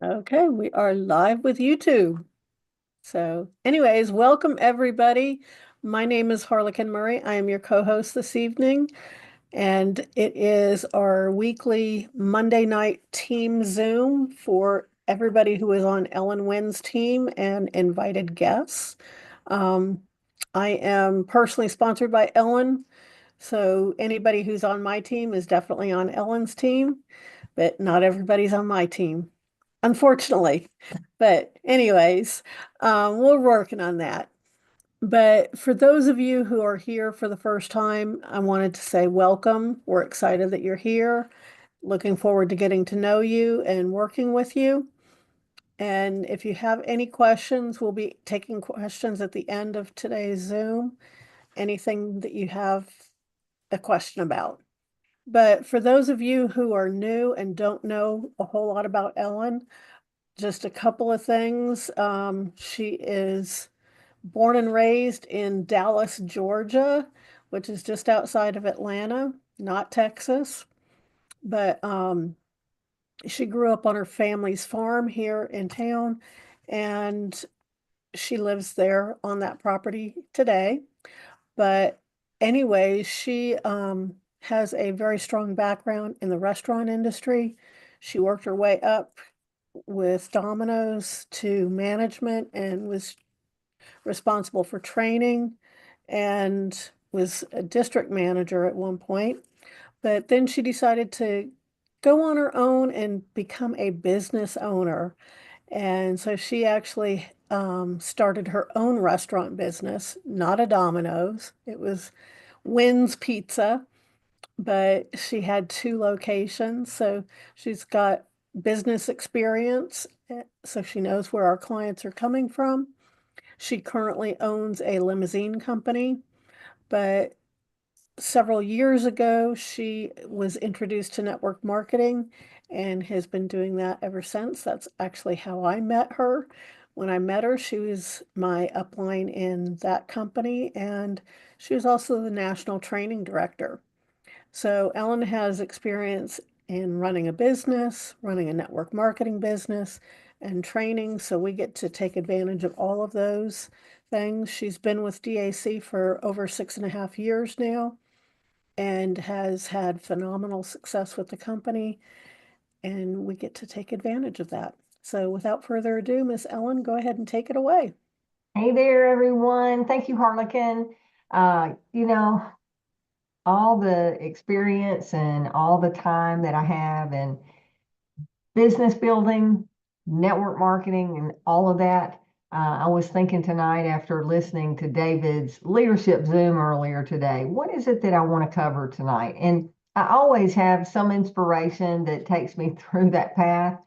Okay, we are live with YouTube. So, anyways, welcome everybody. My name is Harlequin Murray. I am your co-host this evening, and it is our weekly Monday night team Zoom for everybody who is on Ellen Wynn's team and invited guests. Um, I am personally sponsored by Ellen, so anybody who's on my team is definitely on Ellen's team, but not everybody's on my team, unfortunately. But anyways, we're working on that. But for those of you who are here for the first time, I wanted to say welcome. We're excited that you're here. Looking forward to getting to know you and working with you. And if you have any questions, we'll be taking questions at the end of today's Zoom. Anything that you have a question about. But for those of you who are new and don't know a whole lot about Ellen, just a couple of things. She is born and raised in Dallas, Georgia, which is just outside of Atlanta, not Texas. But she grew up on her family's farm here in town, and she lives there on that property today. But anyway, she has a very strong background in the restaurant industry. She worked her way up with Domino's to management and was responsible for training and was a district manager at one point. But then she decided to go on her own and become a business owner. And so she actually started her own restaurant business, not a Domino's. It was Winn's Pizza, but she had two locations. So she's got business experience, so she knows where our clients are coming from. She currently owns a limousine company, but several years ago, she was introduced to network marketing and has been doing that ever since. That's actually how I met her. When I met her, she was my upline in that company, and she was also the national training director. So Ellen has experience in running a business, running a network marketing business, and training. So we get to take advantage of all of those things. She's been with DAC for over 6.5 years now and has had phenomenal success with the company, and we get to take advantage of that. So without further ado, Miss Ellen, go ahead and take it away. Hey there, everyone. Thank you, Harlequin. Uh, you know, all the experience and all the time that I have in business building, network marketing, and all of that. I was thinking tonight after listening to David's leadership Zoom earlier today, what is it that I want to cover tonight? And I always have some inspiration that takes me through that path.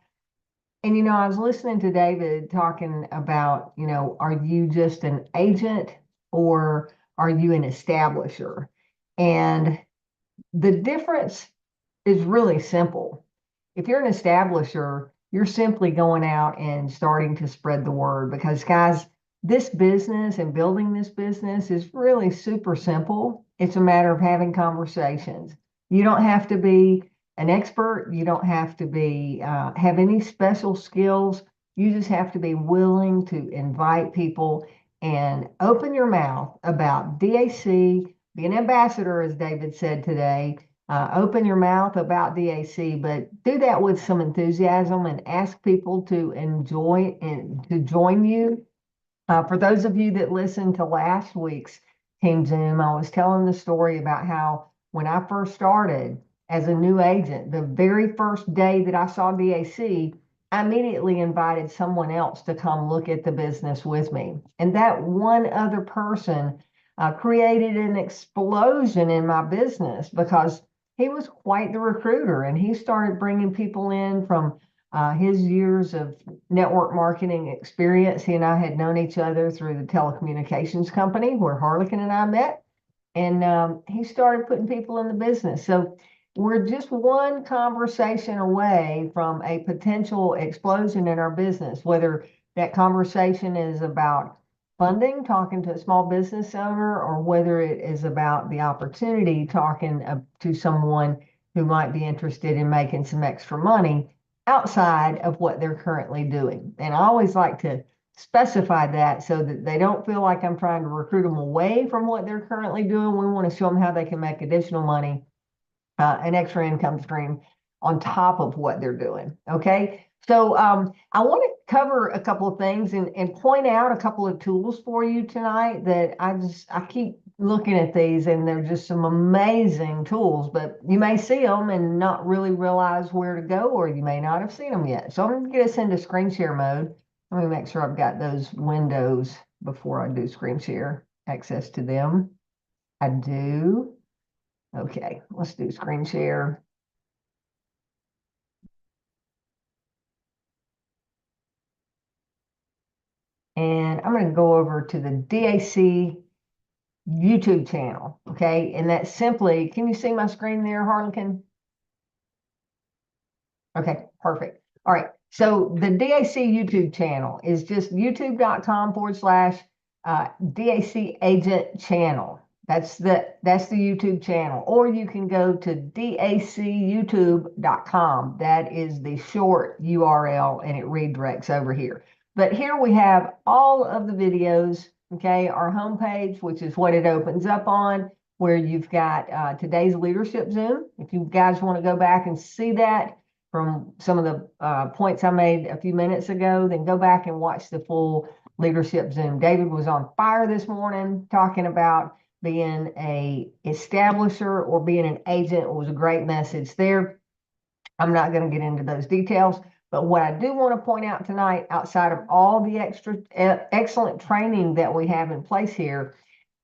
And I was listening to David talking about, are you just an agent or are you an establisher? And the difference is really simple. If you're an establisher, you're simply going out and starting to spread the word because, guys, this business and building this business is really super simple. It's a matter of having conversations. You don't have to be an expert. You don't have to be have any special skills. You just have to be willing to invite people and open your mouth about DAC, be an ambassador, as David said today. Open your mouth about DAC, but do that with some enthusiasm and ask people to enjoy and to join you. For those of you that listened to last week's Team Zoom, I was telling the story about how when I first started as a new agent, the very first day that I saw DAC, I immediately invited someone else to come look at the business with me. And that one other person created an explosion in my business because he was quite the recruiter and he started bringing people in from his years of network marketing experience. He and I had known each other through the telecommunications company where Harlequin and I met. And he started putting people in the business. So we're just one conversation away from a potential explosion in our business, whether that conversation is about funding, talking to a small business owner, or whether it is about the opportunity, talking to someone who might be interested in making some extra money. outside of what they're currently doing. And I always like to specify that so that they don't feel like I'm trying to recruit them away from what they're currently doing. We want to show them how they can make additional money, an extra income stream on top of what they're doing. Okay. So I want to cover a couple of things and point out a couple of tools for you tonight that I keep looking at these and they're just some amazing tools, but you may see them and not really realize where to go, or you may not have seen them yet. So I'm going to get us into screen share mode. Let me make sure I've got those windows before I do screen share access to them. I do. Okay, let's do screen share. And I'm going to go over to the DAC YouTube channel. Okay, and that's simply, can you see my screen there, Harlequin? Okay, perfect. All right. So the DAC YouTube channel is just youtube.com/DAC agent channel. That's the YouTube channel. Or you can go to dacyoutube.com. That is the short URL and it redirects over here. But here we have all of the videos, okay, our homepage, which is what it opens up on, where you've got today's leadership Zoom. If you guys want to go back and see that, from some of the points I made a few minutes ago, then go back and watch the full leadership Zoom. David was on fire this morning talking about being a establisher or being an agent. It was a great message there. I'm not going to get into those details, but what I do want to point out tonight, outside of all the extra excellent training that we have in place here,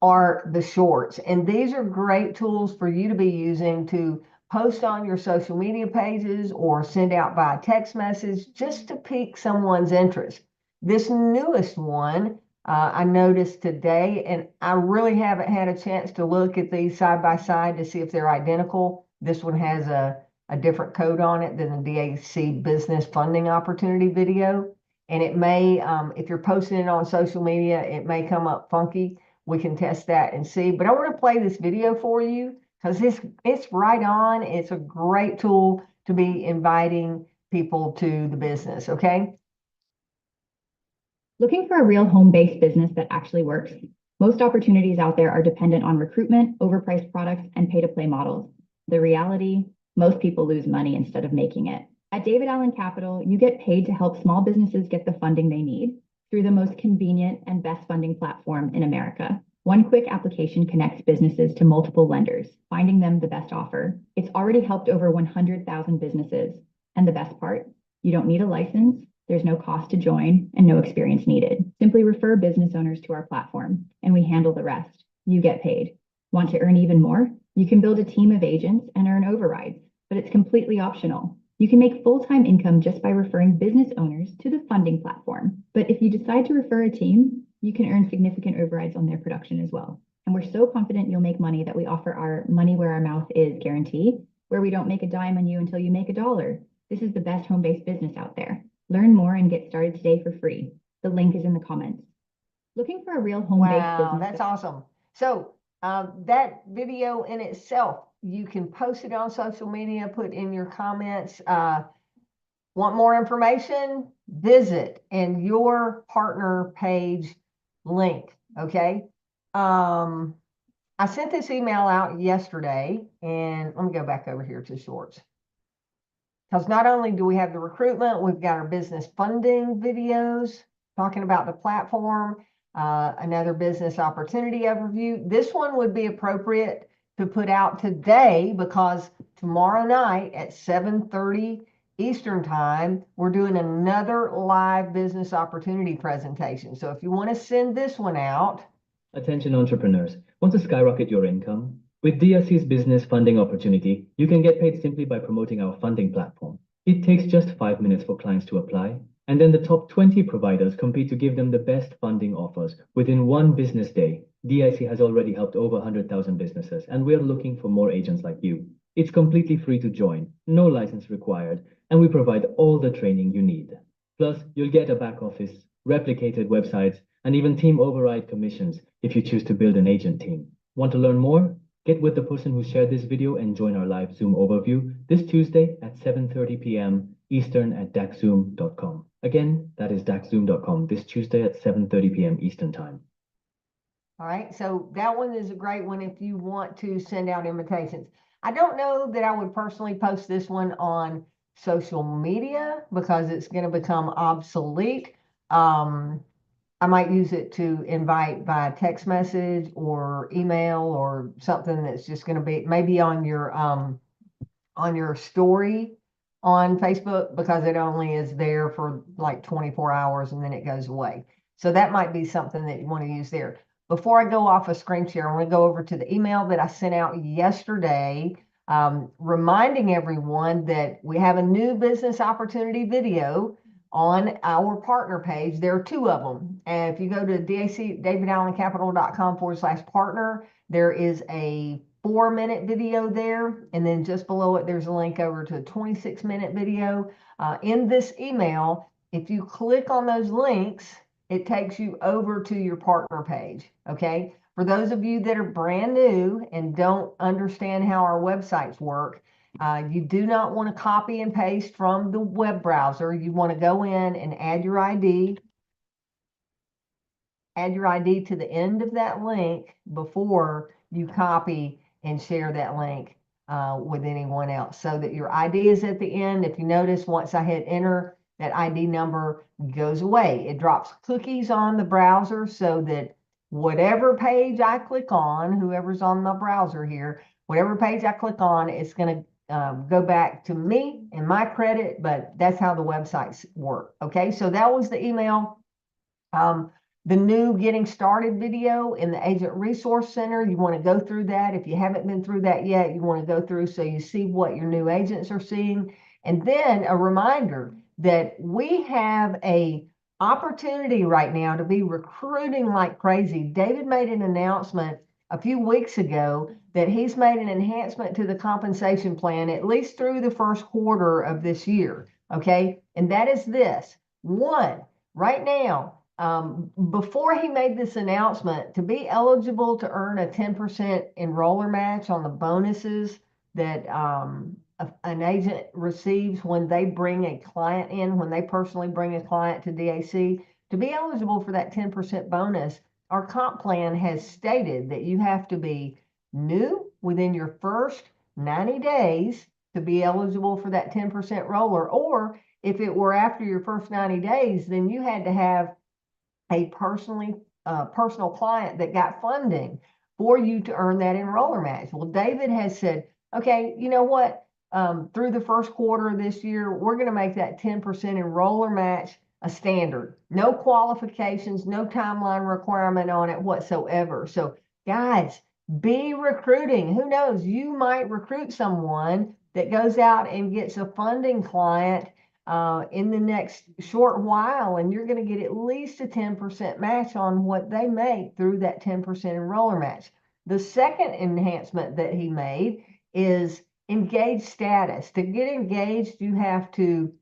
are the shorts. And these are great tools for you to be using to post on your social media pages or send out by text message just to pique someone's interest. This newest one I noticed today, and I really haven't had a chance to look at these side by side to see if they're identical. This one has a different code on it than the DAC business funding opportunity video. And it may, if you're posting it on social media, it may come up funky. We can test that and see. But I want to play this video for you because it's right on. It's a great tool to be inviting people to the business, okay? Looking for a real home-based business that actually works? Most opportunities out there are dependent on recruitment, overpriced products, and pay-to-play models. The reality, most people lose money instead of making it. At David Allen Capital, you get paid to help small businesses get the funding they need through the most convenient and best funding platform in America. One quick application connects businesses to multiple lenders, finding them the best offer. It's already helped over 100,000 businesses. And the best part, you don't need a license, there's no cost to join, and no experience needed. Simply refer business owners to our platform, and we handle the rest. You get paid. Want to earn even more? You can build a team of agents and earn overrides, but it's completely optional. You can make full-time income just by referring business owners to the funding platform. But if you decide to refer a team, you can earn significant overrides on their production as well. And we're so confident you'll make money that we offer our money where our mouth is guarantee, where we don't make a dime on you until you make $1. This is the best home-based business out there. Learn more and get started today for free. The link is in the comments. Looking for a real home-based business? Wow, that's awesome. So that video in itself, you can post it on social media, put in your comments. Want more information? Visit and your partner page link. Okay. I sent this email out yesterday, and let me go back over here to shorts. Because not only do we have the recruitment, we've got our business funding videos talking about the platform, another business opportunity overview. This one would be appropriate to put out today because tomorrow night at 7:30 Eastern time, we're doing another live business opportunity presentation. So if you want to send this one out. Attention entrepreneurs, want to skyrocket your income? With DSC's business funding opportunity, you can get paid simply by promoting our funding platform. It takes just 5 minutes for clients to apply, and then the top 20 providers compete to give them the best funding offers within one business day. DIC has already helped over 100,000 businesses, and we're looking for more agents like you. It's completely free to join, no license required, and we provide all the training you need. Plus, you'll get a back office, replicated websites, and even team override commissions if you choose to build an agent team. Want to learn more? Get with the person who shared this video and join our live Zoom overview this Tuesday at 7:30 p.m. Eastern at daczoom.com. Again, that is daczoom.com this Tuesday at 7:30 p.m. Eastern Time. All right, so that one is a great one if you want to send out invitations. I don't know that I would personally post this one on social media because it's going to become obsolete. I might use it to invite by text message or email or something that's just going to be maybe on your story on Facebook because it only is there for like 24 hours and then it goes away. So that might be something that you want to use there. Before I go off a screen share, I want to go over to the email that I sent out yesterday, reminding everyone that we have a new business opportunity video on our partner page. There are two of them. And if you go to DAC, davidallencapital.com/partner, there is a 4-minute video there. And then just below it, there's a link over to a 26-minute video. In this email, if you click on those links, it takes you over to your partner page. Okay. For those of you that are brand new and don't understand how our websites work, you do not want to copy and paste from the web browser. You want to go in and add your ID to the end of that link before you copy and share that link with anyone else so that your ID is at the end. If you notice, once I hit enter, that ID number goes away. It drops cookies on the browser so that whatever page I click on, whoever's on the browser here, whatever page I click on, it's going to go back to me and my credit, but that's how the websites work. Okay, so that was the email. The new getting started video in the Agent Resource Center, you want to go through that. If you haven't been through that yet, you want to go through so you see what your new agents are seeing. And then a reminder that we have a opportunity right now to be recruiting like crazy. David made an announcement a few weeks ago that he's made an enhancement to the compensation plan, at least through the first quarter of this year. Okay. And that is this one, right now, before he made this announcement, to be eligible to earn a 10% enroller match on the bonuses that an agent receives when they bring a client in, when they personally bring a client to DAC, to be eligible for that 10% bonus, our comp plan has stated that you have to be new within your first 90 days to be eligible for that 10% roller. Or if it were after your first 90 days, then you had to have a personal client that got funding for you to earn that enroller match. Well, David has said, okay, you know what? Through the first quarter of this year, we're going to make that 10% enroller match a standard. No qualifications, no timeline requirement on it whatsoever. So guys, be recruiting. Who knows? You might recruit someone that goes out and gets a funding client in the next short while, and you're going to get at least a 10% match on what they make through that 10% enroller match. The second enhancement that he made is engaged status. To get engaged, you have to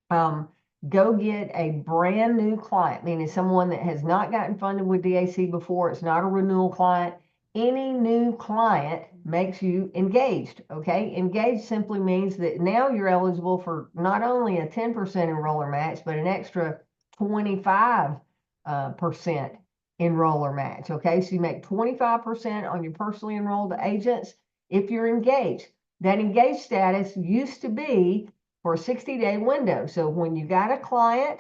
go get a brand new client, meaning someone that has not gotten funded with DAC before. It's not a renewal client. Any new client makes you engaged. Okay, engaged simply means that now you're eligible for not only a 10% enroller match, but an extra 25% enroller match. Okay, so you make 25% on your personally enrolled agents if you're engaged. That engaged status used to be for a 60-day window. So when you got a client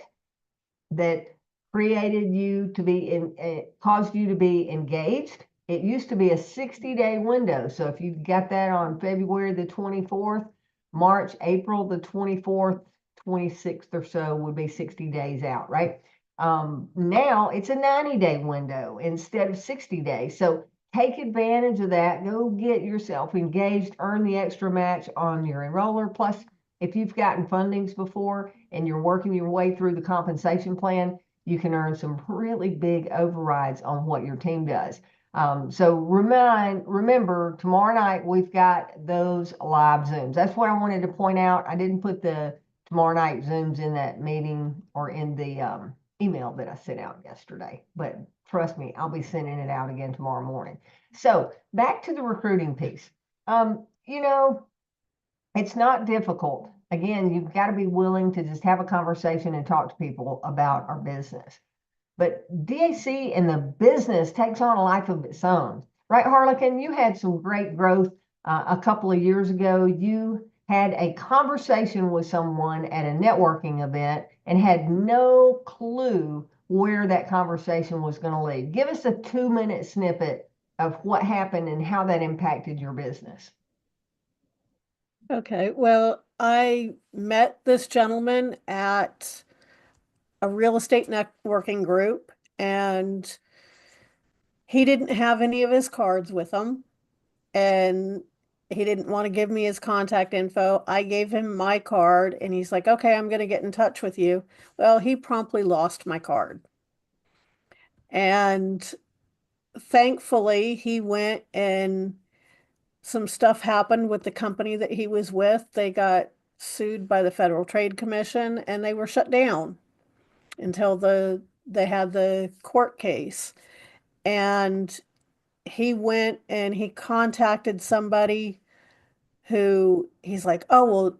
that created you to be caused you to be engaged, it used to be a 60-day window. So if you got that on February the 24th, March, April the 24th, 26th or so would be 60 days out, right? Now it's a 90-day window instead of 60 days. So take advantage of that. Go get yourself engaged, earn the extra match on your enroller. Plus, if you've gotten fundings before and you're working your way through the compensation plan, you can earn some really big overrides on what your team does. So remember, tomorrow night, we've got those live Zooms. That's what I wanted to point out. I didn't put the tomorrow night Zooms in that meeting or in the email that I sent out yesterday. But trust me, I'll be sending it out again tomorrow morning. So back to the recruiting piece. You know, it's not difficult. again, you've got to be willing to just have a conversation and talk to people about our business. But DAC and the business takes on a life of its own. Right, Harlequin? You had some great growth a couple of years ago. You had a conversation with someone at a networking event and had no clue where that conversation was going to lead. Give us a 2-minute snippet of what happened and how that impacted your business. Okay, well, I met this gentleman at a real estate networking group, and he didn't have any of his cards with him, and he didn't want to give me his contact info. I gave him my card, and he's like, okay, I'm going to get in touch with you. Well, he promptly lost my card. And thankfully, he went and some stuff happened with the company that he was with. They got sued by the Federal Trade Commission and they were shut down until they had the court case. And he went and he contacted somebody who he's like, "Oh, well,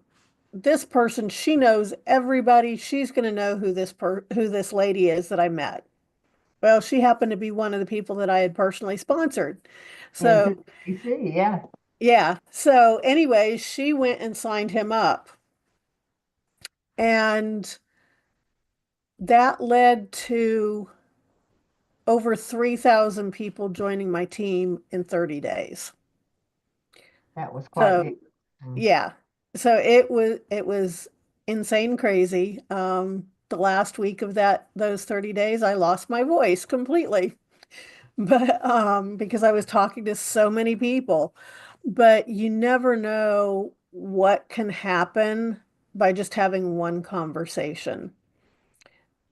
this person, she knows everybody. She's going to know who this lady is that I met." Well, she happened to be one of the people that I had personally sponsored. Into So, DAC, yeah. yeah. So, anyway, she went and signed him up. And that led to over 3,000 people joining my team in 30 days. That was quite So, the yeah. So it was insane crazy. The last week of those 30 days, I lost my voice completely. But because I was talking to so many people. But you never know what can happen by just having one conversation.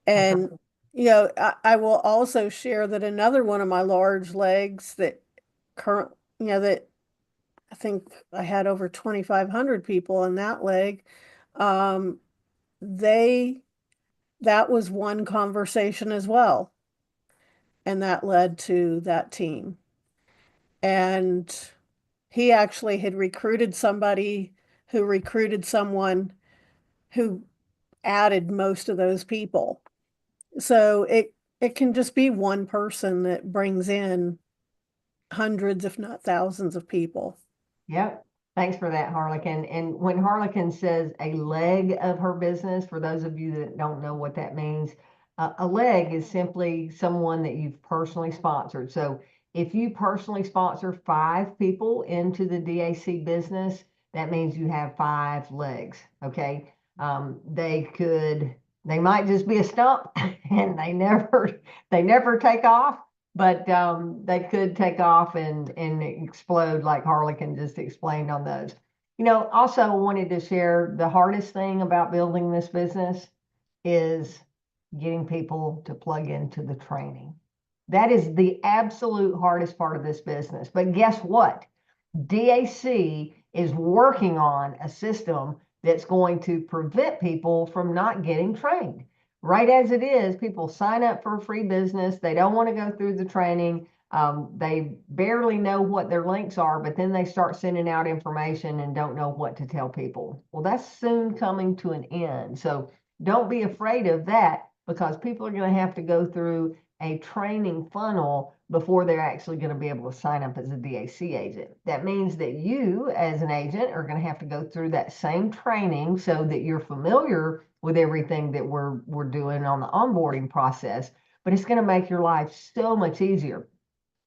And I will also share that another one of my large legs that current, that I think I had over 2,500 people in that leg. Um, they that was one conversation as well, and that led to that team. And he actually had recruited somebody who recruited someone who added most of those people. So it can just be one person that brings in hundreds, if not thousands of people. Yep. Thanks for that, Harlequin. And when Harlequin says a leg of her business, for those of you that don't know what that means, a leg is simply someone that you've personally sponsored. So if you personally sponsor 5 people into the DAC business, that means you have 5 legs. Okay. They might just be a stump and they never take off, but they could take off and explode like Harlequin just explained on those. Also wanted to share the hardest thing about building this business is getting people to plug into the training. That is the absolute hardest part of this business. But guess what? DAC is working on a system that's going to prevent people from not getting trained. Right as it is, people sign up for a free business. They don't want to go through the training. They barely know what their links are, but then they start sending out information and don't know what to tell people. Well, that's soon coming to an end. So don't be afraid of that, because people are going to have to go through a training funnel before they're actually going to be able to sign up as a DAC agent. That means that you, as an agent, are going to have to go through that same training so that you're familiar with everything that we're doing on the onboarding process. But it's going to make your life so much easier.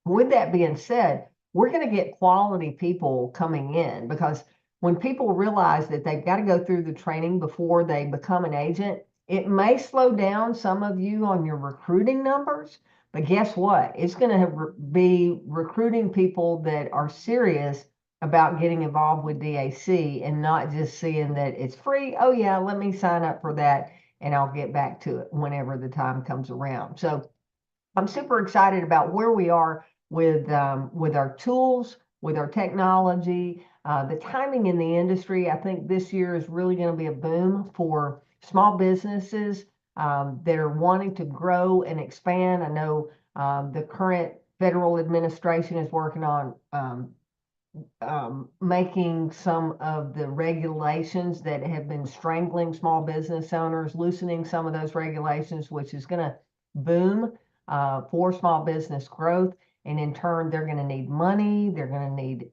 With that being said, we're going to get quality people coming in, because when people realize that they've got to go through the training before they become an agent, it may slow down some of you on your recruiting numbers, but guess what? It's going to be recruiting people that are serious about getting involved with DAC and not just seeing that it's free. Oh yeah, let me sign up for that and I'll get back to it whenever the time comes around. So I'm super excited about where we are with our tools, with our technology, the timing in the industry. I think this year is really going to be a boom for small businesses that are wanting to grow and expand. I know the current federal administration is working on making some of the regulations that have been strangling small business owners, loosening some of those regulations, which is going to boom for small business growth. And in turn, they're going to need money, they're going to need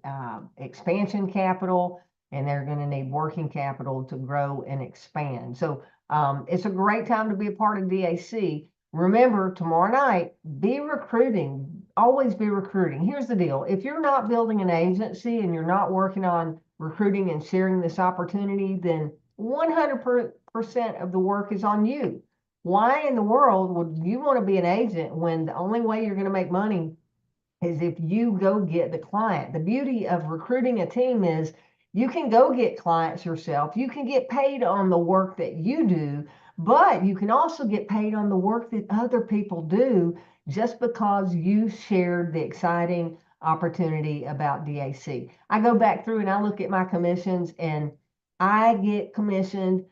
expansion capital, and they're going to need working capital to grow and expand. So it's a great time to be a part of DAC. Remember, tomorrow night, be recruiting. Always be recruiting. Here's the deal. If you're not building an agency and you're not working on recruiting and sharing this opportunity, then 100% of the work is on you. Why in the world would you want to be an agent when the only way you're going to make money is if you go get the client? The beauty of recruiting a team is you can go get clients yourself. You can get paid on the work that you do, but you can also get paid on the work that other people do just because you shared the exciting opportunity about DAC. I go back through and I look at my commissions, and I get commissioned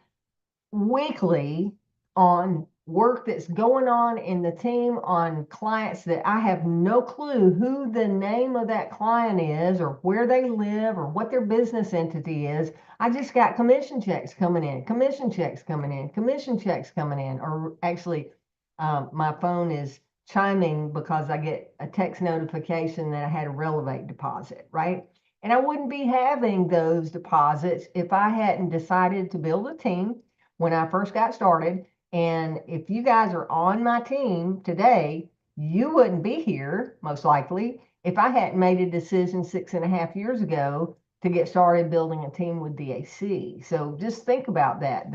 weekly on work that's going on in the team, on clients that I have no clue who the name of that client is or where they live or what their business entity is. I just got commission checks coming in, commission checks coming in, commission checks coming in. Or actually, my phone is chiming because I get a text notification that I had a Relevate deposit, right? And I wouldn't be having those deposits if I hadn't decided to build a team when I first got started. And if you guys are on my team today, you wouldn't be here, most likely, if I hadn't made a decision 6.5 years ago to get started building a team with DAC. So just think about that.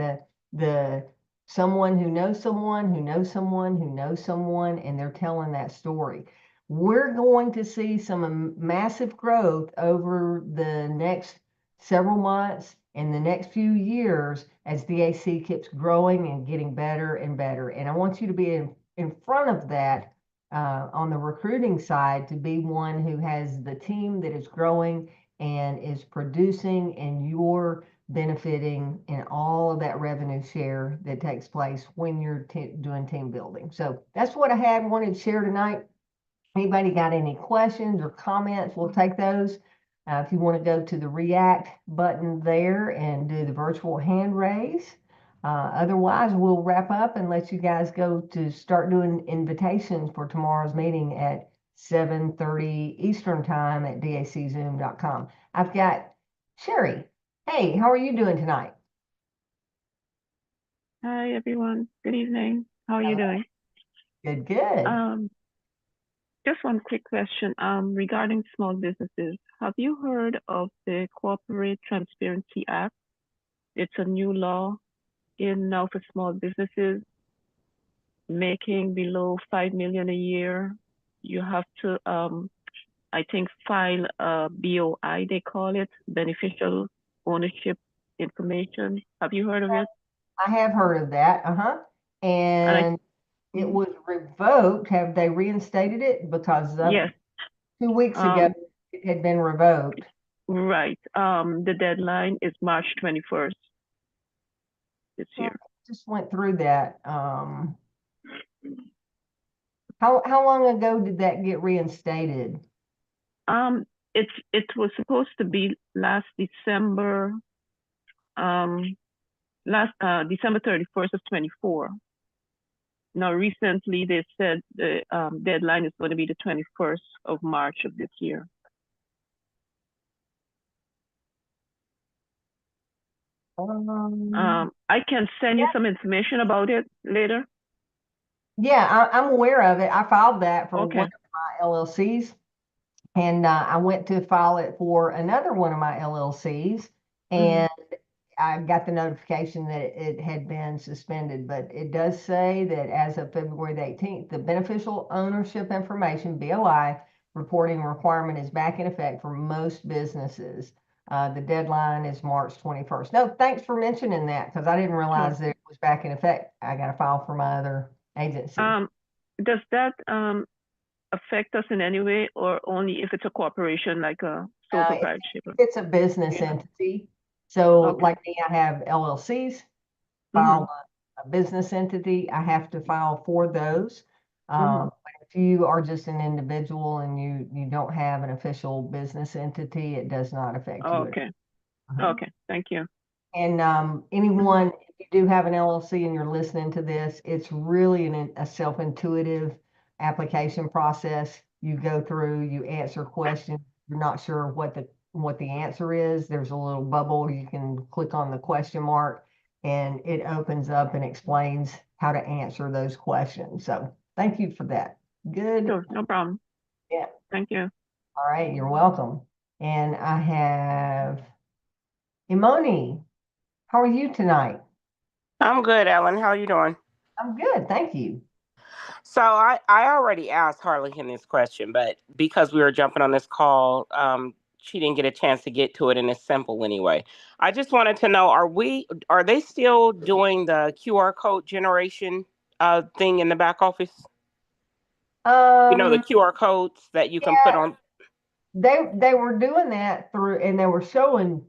The someone who knows someone who knows someone who knows someone, and they're telling that story. We're going to see some massive growth over the next several months in the next few years as DAC keeps growing and getting better and better. And I want you to be in front of that on the recruiting side, to be one who has the team that is growing and is producing, and you're benefiting in all of that revenue share that takes place when you're doing team building. So that's what I wanted to share tonight. Anybody got any questions or comments? We'll take those. If you want to go to the React button there and do the virtual hand raise. Otherwise, we'll wrap up and let you guys go to start doing invitations for tomorrow's meeting at 7:30 Eastern Time at daczoom.com. I've got Sherry. Hey, how are you doing tonight? Hi, everyone. Good evening. How are you doing? Good, good. Just one quick question regarding small businesses. Have you heard of the Corporate Transparency Act? It's a new law in now for small businesses making below 5 million a year. You have to, I think, file a BOI, they call it, beneficial ownership information. Have you heard of it? I have heard of that. And it was revoked. Have they reinstated it? Because yes, 2 weeks ago it had been revoked. Right. The deadline is March 21st this year. Just went through that. How long ago did that get reinstated? It was supposed to be last December, December 31st of 24. Now, recently they said the deadline is going to be the 21st of March of this year. I can send you some information about it later. Yeah, I'm aware of it. I filed that for one of my LLCs, and I went to file it for another one of my LLCs, and I got the notification that it had been suspended. But it does say that as of February the 18th, the beneficial ownership information, BOI, reporting requirement is back in effect for most businesses. The deadline is March 21st. No, thanks for mentioning that, because I didn't realize that it was back in effect. I got to file for my other agency. Does that affect us in any way, or only if it's a corporation like a sole proprietorship? It's a business entity. So like me, I have LLCs, file a business entity. I have to file for those. But if you are just an individual and you don't have an official business entity, it does not affect you. Okay. Uh-huh. Okay. Thank you. And anyone, if you do have an LLC and you're listening to this, it's really a self-intuitive application process. You go through, you answer questions. You're not sure what the answer is. There's a little bubble. You can click on the question mark, and it opens up and explains how to answer those questions. So thank you for that. Good. Sure. No problem. Yeah. Thank you. All right. You're welcome. And I have Imoni. How are you tonight? I'm good, Ellen. How are you doing? I'm good, thank you. So I already asked Harlequin this question, but because we were jumping on this call, she didn't get a chance to get to it, and it's simple anyway. I just wanted to know, are they still doing the QR code generation thing in the back office? The QR codes that you can put Yeah, on. they were doing that through, and they were showing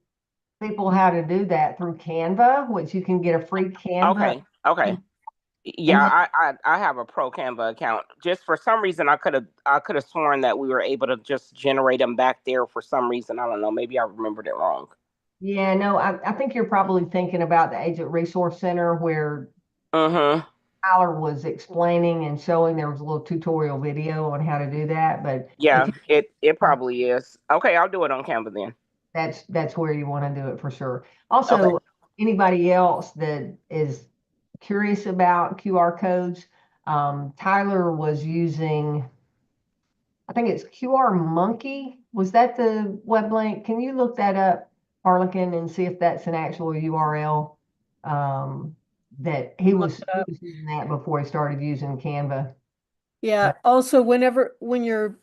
people how to do that through Canva, which you can get a free Canva. Okay. And Yeah, then, I have a pro Canva account. Just for some reason, I could have sworn that we were able to just generate them back there for some reason. I don't know. Maybe I remembered it wrong. yeah, no, I think you're probably thinking about the Agent Resource Center where Mm-hmm. Tyler was explaining and showing. There was a little tutorial video on how to do that. But if Yeah, you, it probably is. Okay, I'll do it on Canva then. that's where you want to do it for sure. Okay. Also, anybody else that is curious about QR codes, Tyler was using, I think it's QR Monkey. Was that the web link? Can you look that up, Harlequin, and see if that's an actual URL? That he was using that before he started using Canva. Yeah. But Also, when you're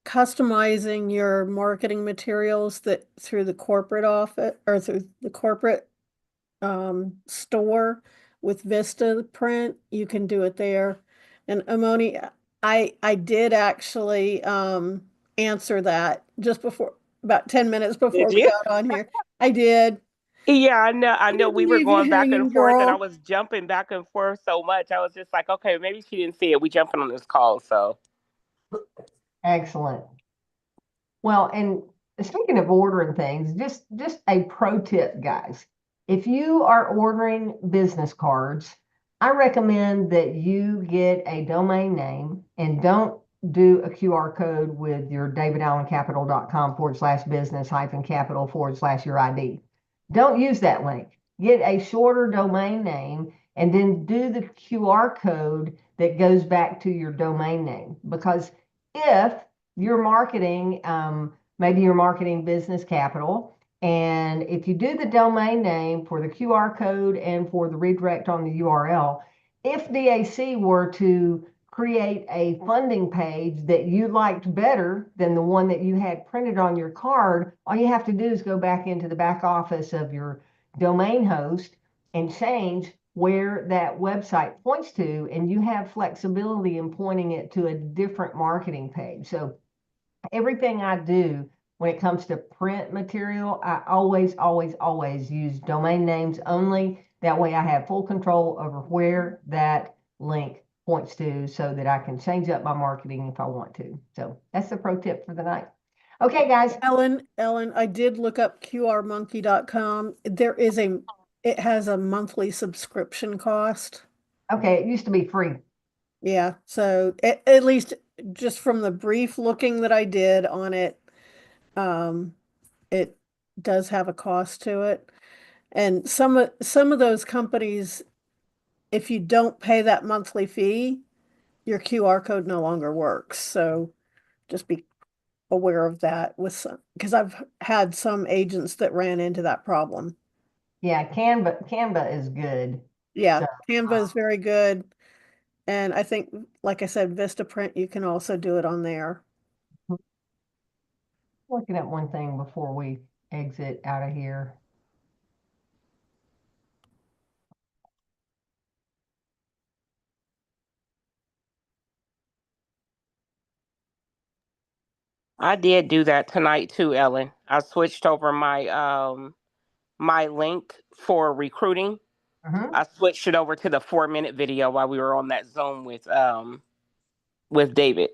customizing your marketing materials that through the corporate office or through the corporate store with Vista print, you can do it there. And Amoni, I did actually answer that just before about 10 minutes Did before we you? got on here. I did. Yeah, I know. I know Didn't we were leave you going back and hanging, forth, and I girl. was jumping back and forth so much. I was just like, okay, maybe she didn't see it. We jumping on this call, so. excellent. Well, and speaking of ordering things, just a pro tip, guys. If you are ordering business cards, I recommend that you get a domain name and don't do a QR code with your davidallencapital.com/business capital/your ID. Don't use that link. Get a shorter domain name and then do the QR code that goes back to your domain name. Because if you're marketing, maybe you're marketing business capital. And if you do the domain name for the QR code and for the redirect on the URL, if DAC were to create a funding page that you liked better than the one that you had printed on your card, all you have to do is go back into the back office of your domain host and change where that website points to, and you have flexibility in pointing it to a different marketing page. So everything I do when it comes to print material, I always use domain names only. That way I have full control over where that link points to so that I can change up my marketing if I want to. So that's the pro tip for the night. Okay, guys. Ellen, I did look up qrmonkey.com. It has a monthly subscription cost. Okay, it used to be free. Yeah, so at least just from the brief looking that I did on it, um, it does have a cost to it. And some of those companies, if you don't pay that monthly fee, your QR code no longer works. So just be aware of that with some, because I've had some agents that ran into that problem. Yeah, Canva is good. Yeah, So Canva is very good. And I think, like I said, Vistaprint, you can also do it on there. looking at one thing before we exit out of here. I did do that tonight too, Ellen. I switched over my link for recruiting. Mhm. I switched it over to the 4-minute video while we were on that Zoom with with David.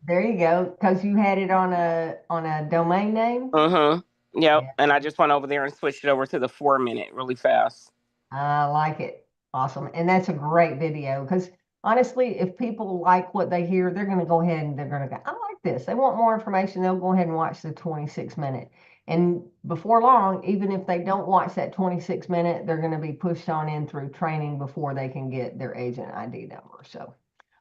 There you go. Because you had it on a domain name. Mm-hmm. Yep. Yeah. And I just went over there and switched it over to the 4 minute really fast. I like it. Awesome. And that's a great video because honestly, if people like what they hear, they're going to go ahead and they're going to go, I like this. They want more information. They'll go ahead and watch the 26-minute. And before long, even if they don't watch that 26-minute, they're going to be pushed on in through training before they can get their agent ID number. So,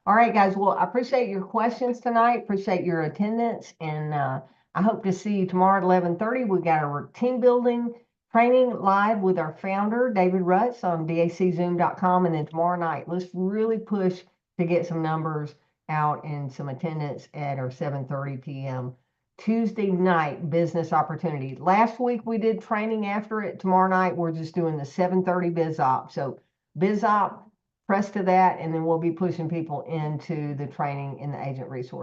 all right, guys. Well, I appreciate your questions tonight. Appreciate your attendance. And I hope to see you tomorrow at 11:30. We got our team building training live with our founder, David Rutz, on daczoom.com. And then tomorrow night, let's really push to get some numbers out and some attendance at our 7:30 p.m. Tuesday night business opportunity. Last week we did training after it. Tomorrow night we're just doing the 7:30 biz op. So biz op, press to that, and then we'll be pushing people into the training in the agent resource.